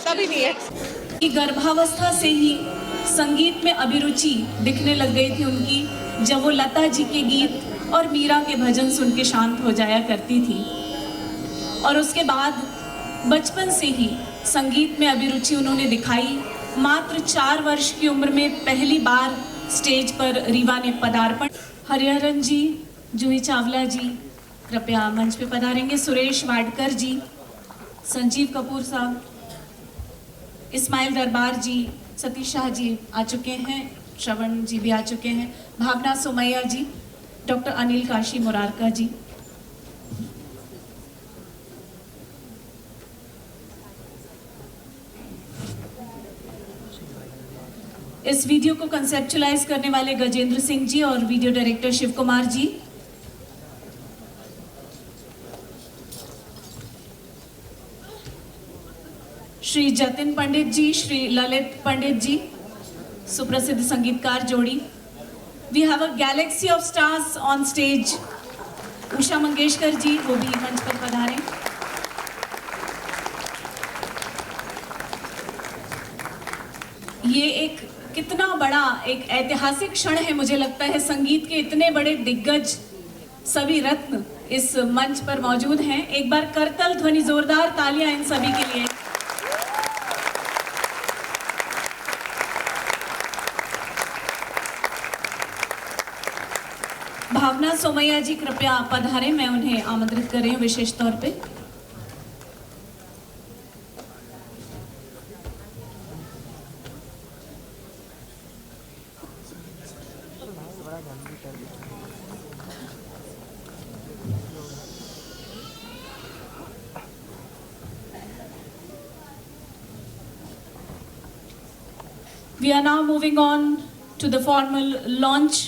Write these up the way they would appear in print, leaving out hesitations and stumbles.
पता भी नहीं है कि गर्भावस्था से ही संगीत में अभिरुचि दिखने लग गई थी उनकी, जब वो लता जी के गीत और मीरा के भजन सुन के शांत हो जाया करती थी। और उसके बाद बचपन से ही संगीत में अभिरुचि उन्होंने दिखाई। मात्र 4 वर्ष की उम्र में पहली बार स्टेज पर रीवा ने पदार्पण। हरिहरन जी, जूही चावला जी कृपया मंच पे पधारेंगे। सुरेश वाडकर जी, संजीव कपूर साहब, इस्माइल दरबार जी, सतीश शाह जी आ चुके हैं, श्रवण जी भी आ चुके हैं, भावना सोमैया जी, डॉक्टर अनिल काशी मुरारका जी। इस वीडियो को कंसेप्चुलाइज करने वाले गजेंद्र सिंह जी और वीडियो डायरेक्टर शिव कुमार जी। श्री जतिन पंडित जी, श्री ललित पंडित जी, सुप्रसिद्ध संगीतकार जोड़ी। We have a galaxy of stars on stage. Usha Mangeshkar ji, वो भी मंच पर पधारें। ये एक कितना बड़ा एक ऐतिहासिक क्षण है, मुझे लगता है संगीत के इतने बड़े दिग्गज, सभी रत्न इस मंच पर मौजूद हैं। एक बार करतल ध्वनि, जोरदार तालियां इन सभी के लिए। भावना सोमैया जी कृपया पधारें, मैं उन्हें आमंत्रित कर रही हूं विशेष तौर पे। We are now moving on to the formal launch.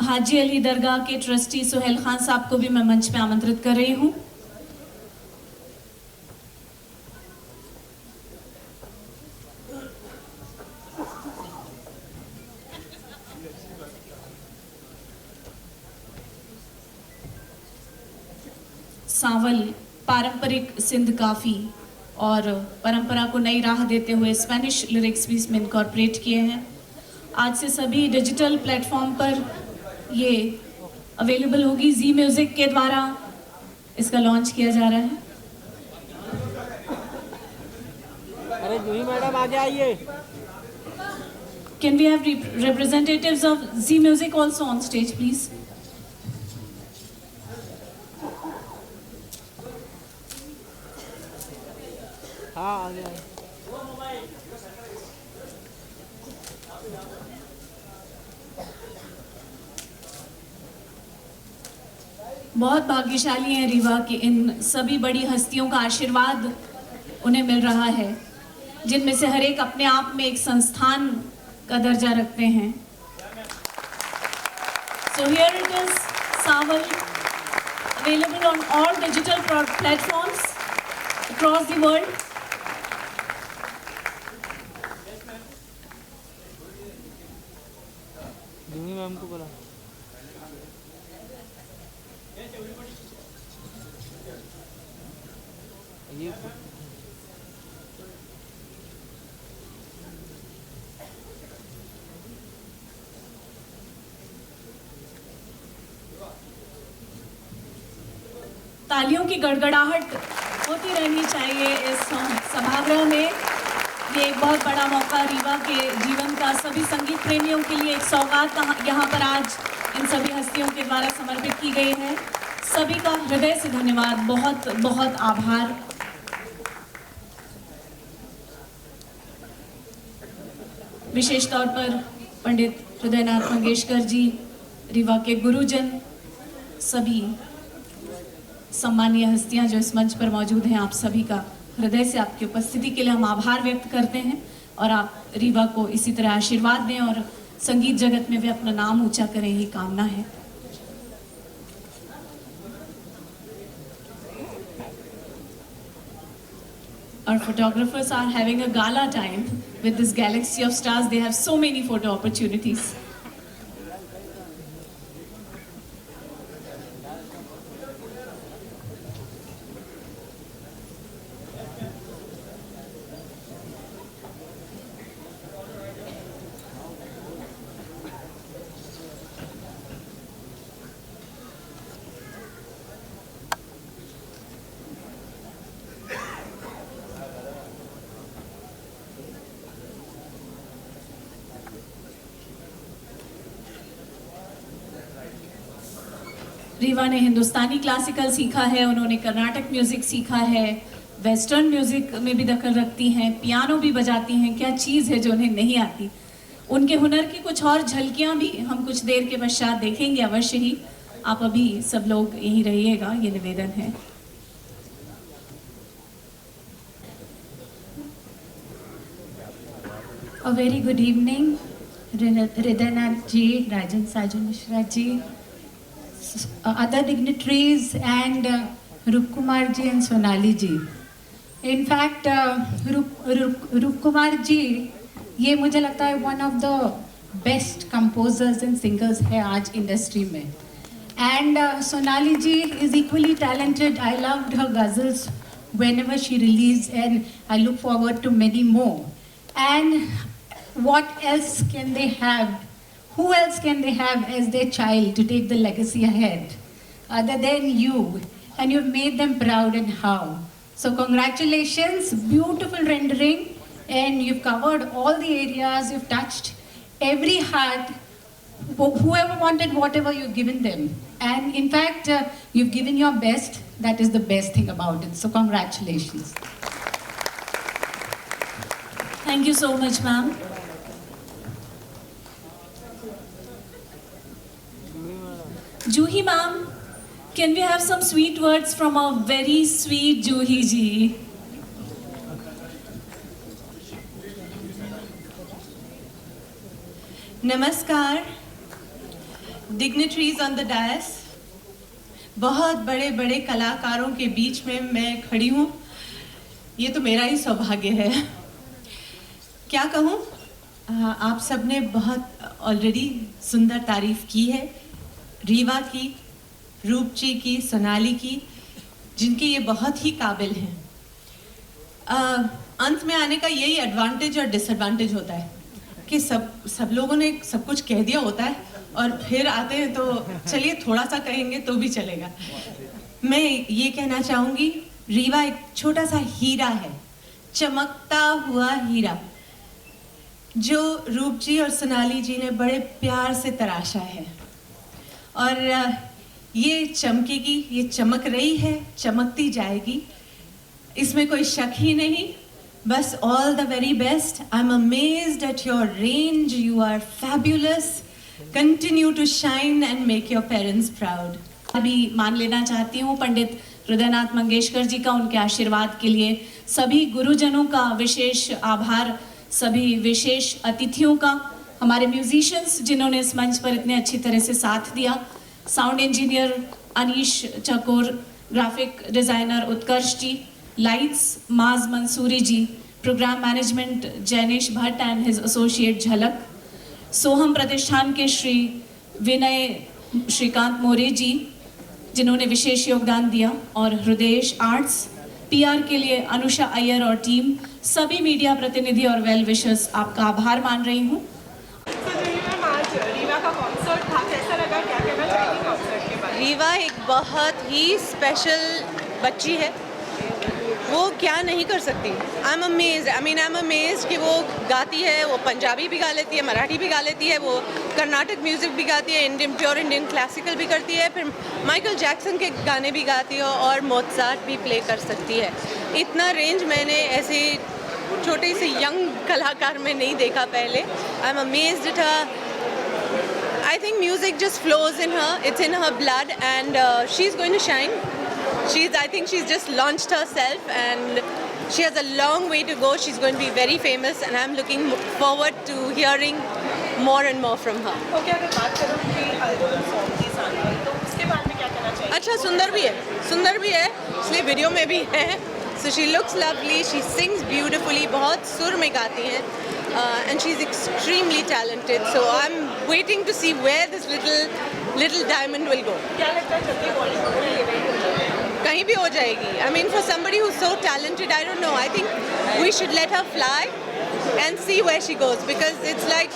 Haji Ali दरगाह के ट्रस्टी सुहेल खान साहब को भी मैं मंच पे आमंत्रित कर रही हूं। सांवल पारंपरिक सिंध काफी और परंपरा को नई राह देते हुए स्पेनिश लिरिक्स भी इसमें इनकॉर्पोरेट किए हैं। आज से सभी डिजिटल प्लेटफॉर्म पर ये अवेलेबल होगी। जी म्यूजिक के द्वारा इसका लॉन्च किया जा रहा है। अरे जूही मैडम आ जाइए। Can we have representatives of Zee music also on stage please? हाँ आ गया। बहुत भाग्यशाली हैं रीवा की इन सभी बड़ी हस्तियों का आशीर्वाद उन्हें मिल रहा है, जिनमें से हर एक अपने आप में एक संस्थान का दर्जा रखते हैं। So here it is, Saval, available on all digital platforms across the world. Juhi ma'am को बोला। ये तालियों की गड़गड़ाहट होती रहनी चाहिए इस सभागृह में। ये एक बहुत बड़ा मौका रीवा के जीवन का सभी संगीत प्रेमियों के लिए एक सौगात यहाँ पर आज इन सभी हस्तियों के द्वारा समर्पित की गई है। सभी का हृदय से धन्यवाद, बहुत बहुत आभार। विशेष तौर पर पंडित हृदयनाथ मंगेशकर जी, रीवा के गुरुजन, सभी सम्मानीय हस्तियां जो इस मंच पर मौजूद हैं, आप सभी का हृदय से आपकी उपस्थिति के लिए हम आभार व्यक्त करते हैं और आप रीवा को इसी तरह आशीर्वाद दें और संगीत जगत में भी अपना नाम ऊंचा करें, यही कामना है। Our photographers are having a gala time with this galaxy of stars. They have so many photo opportunities. Rewa ने हिंदुस्तानी क्लासिकल सीखा है, उन्होंने कर्नाटक म्यूज़िक सीखा है, वेस्टर्न म्यूज़िक में भी दखल रखती हैं, पियानो भी बजाती हैं। क्या चीज़ है जो उन्हें नहीं आती। उनके हुनर की कुछ और झलकियाँ भी हम कुछ देर के पश्चात देखेंगे अवश्य ही। आप अभी सब लोग यहीं रहिएगा, ये निवेदन है। A very good evening, Hridaynath ji, Rajan Sajal Mishra ji, other dignitaries and Rup Kumar ji and Sonali ji. In fact, Rup Kumar ji, ये मुझे लगता है one of the best composers and singers है आज industry में. And Sonali ji is equally talented. I loved her ghazals whenever she released, and I look forward to many more. And what else can they have? Who else can they have as their child to take the legacy ahead other than you? And you've made them proud, and how? So congratulations, beautiful rendering, and you've covered all the areas, you've touched every heart. Whoever wanted whatever, you've given them. And in fact, you've given your best. That is the best thing about it. So congratulations. Thank you so much, ma'am. Juhi ma'am, can we have some sweet words from a very sweet Juhi ji? नमस्कार, dignitaries on the DISE, बहुत बड़े बड़े कलाकारों के बीच में मैं खड़ी हूँ। ये तो मेरा ही सौभाग्य है। क्या कहूँ, आप सब ने बहुत ऑलरेडी सुंदर तारीफ की है रीवा की, रूप जी की, सोनाली की, जिनके ये बहुत ही काबिल हैं। अंत में आने का यही एडवांटेज और डिसएडवांटेज होता है कि सब लोगों ने सब कुछ कह दिया होता है और फिर आते हैं तो चलिए थोड़ा सा कहेंगे तो भी चलेगा। मैं ये कहना चाहूँगी, रीवा एक छोटा सा हीरा है, चमकता हुआ हीरा, जो रूप जी और सोनाली जी ने बड़े प्यार से तराशा है। और ये चमकेगी, ये चमक रही है, चमकती जाएगी, इसमें कोई शक ही नहीं। बस all the very best. I'm amazed at your range. You are fabulous. Continue to shine and make your parents proud. अभी मान लेना चाहती हूँ पंडित हृदयनाथ मंगेशकर जी का, उनके आशीर्वाद के लिए। सभी गुरुजनों का विशेष आभार, सभी विशेष अतिथियों का, हमारे म्यूजिशियंस जिन्होंने इस मंच पर इतने अच्छी तरह से साथ दिया, sound engineer Anish Chakor, graphic designer Utkarsh ji, lights Maaz Mansuri ji, programme management Jainesh Bhatt and his associate Jhalak, Soham प्रतिष्ठान के श्री विनय श्रीकांत मोरे जी जिन्होंने विशेष योगदान दिया, और हृदयेश आर्ट्स, पीआर के लिए अनुषा अय्यर और टीम, सभी मीडिया प्रतिनिधि और वेल विशर्स, आपका आभार मान रही हूँ। रीवा एक बहुत ही स्पेशल बच्ची है, वो क्या नहीं कर सकती। आई एम अमेज्ड कि वो गाती है, वो पंजाबी भी गा लेती है, मराठी भी गा लेती है, वो कर्नाटक म्यूज़िक भी गाती है, प्योर इंडियन क्लासिकल भी करती है, फिर माइकल जैक्सन के गाने भी गाती है और मोत्सार्ट भी प्ले कर सकती है। इतना रेंज मैंने ऐसे छोटे से यंग कलाकार में नहीं देखा पहले। I am amazed at her. I think music just flows in her. It's in her blood, and she's going to shine. I think she's just launched herself, and she has a long way to go. She's going to be very famous, and I'm looking forward to hearing more and more from her. Okay, अगर बात करूँ कि album song की साथ तो उसके बारे में क्या कहना चाहिए? अच्छा, सुंदर भी है, इसलिए वीडियो में भी है। So she looks lovely, she sings beautifully, बहुत सुर में गाती हैं, and she's extremely talented. So I'm waiting to see where this little diamond will go. क्या लगता है जल्दी बॉलीवुड में ये रही हो जाएगी? कहीं भी हो जाएगी। I mean, for somebody who's so talented, I don't know. I think we should let her fly and see where she goes, because it's like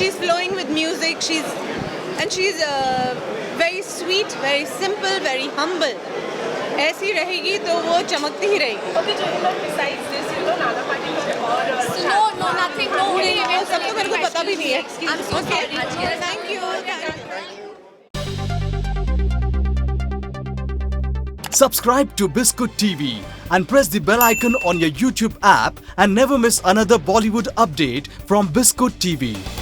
she's flowing with music. She's very sweet, very simple, very humble. ऐसी रहेगी तो वो चमकती ही रहेगी। Okay, जो besides this, Nana Patekar और No, nothing. No, वो सब तो मेरे को पता भी नहीं है। I'm so sorry. Thank you. Subscribe to Biscuit TV and press the bell icon on your YouTube app and never miss another Bollywood update from Biscuit TV.